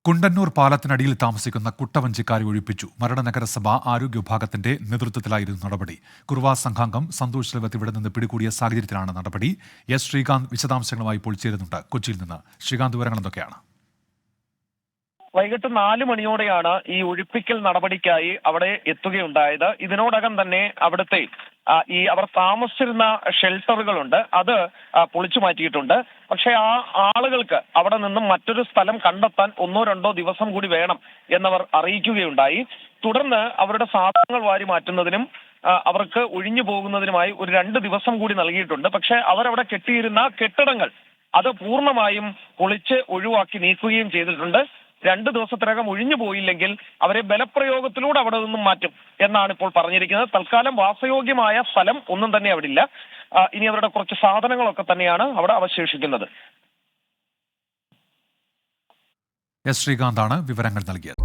കുണ്ടന്നൂർ പാലത്തിനടിയിൽ താമസിക്കുന്ന കുട്ടവഞ്ചിക്കാരെ ഒഴിപ്പിച്ചു. മരട് നഗരസഭ ആരോഗ്യ വിഭാഗത്തിന്റെ നേതൃത്വത്തിലായിരുന്നു നടപടി. കുറുവാ സംഘാംഗം സന്തോഷ് ലവത്ത് ഇവിടെ നിന്ന് പിടികൂടിയ സാഹചര്യത്തിലാണ് നടപടി. എസ് ശ്രീകാന്ത് വിശദാംശങ്ങളുമായി ഇപ്പോൾ ചേരുന്നുണ്ട് കൊച്ചിയിൽ നിന്ന്. ശ്രീകാന്ത്, വിവരങ്ങൾ എന്തൊക്കെയാണ്? വൈകിട്ട് 4 മണിയോടെയാണ് ഈ ഒഴിപ്പിക്കൽ നടപടിക്കായി അവിടെ എത്തുകയുണ്ടായത്. ഇതിനോടകം തന്നെ അവിടുത്തെ അവർ താമസിച്ചിരുന്ന ഷെൽട്ടറുകളുണ്ട്, അത് പൊളിച്ചു മാറ്റിയിട്ടുണ്ട്. പക്ഷെ ആ ആളുകൾക്ക് അവിടെ നിന്നും മറ്റൊരു സ്ഥലം കണ്ടെത്താൻ 1-2 ദിവസം കൂടി വേണം എന്നവർ അറിയിക്കുകയുണ്ടായി. തുടർന്ന് അവരുടെ സാധനങ്ങൾ വാരി മാറ്റുന്നതിനും അവർക്ക് ഒഴിഞ്ഞു പോകുന്നതിനുമായി ഒരു 2 ദിവസം കൂടി നൽകിയിട്ടുണ്ട്. പക്ഷെ അവരവിടെ കെട്ടിയിരുന്ന കെട്ടിടങ്ങൾ അത് പൂർണ്ണമായും പൊളിച്ച് ഒഴിവാക്കി നീക്കുകയും ചെയ്തിട്ടുണ്ട്. 2 ദിവസത്തിനകം ഒഴിഞ്ഞു പോയില്ലെങ്കിൽ അവരെ ബലപ്രയോഗത്തിലൂടെ അവിടെ നിന്നും മാറ്റും എന്നാണ് ഇപ്പോൾ പറഞ്ഞിരിക്കുന്നത്. തൽക്കാലം വാസയോഗ്യമായ സ്ഥലം ഒന്നും തന്നെ അവിടെ ഇല്ല. ഇനി അവരുടെ കുറച്ച് സാധനങ്ങളൊക്കെ തന്നെയാണ് അവിടെ അവശേഷിക്കുന്നത്. എസ് ശ്രീകാന്താണ് വിവരങ്ങൾ നൽകിയത്.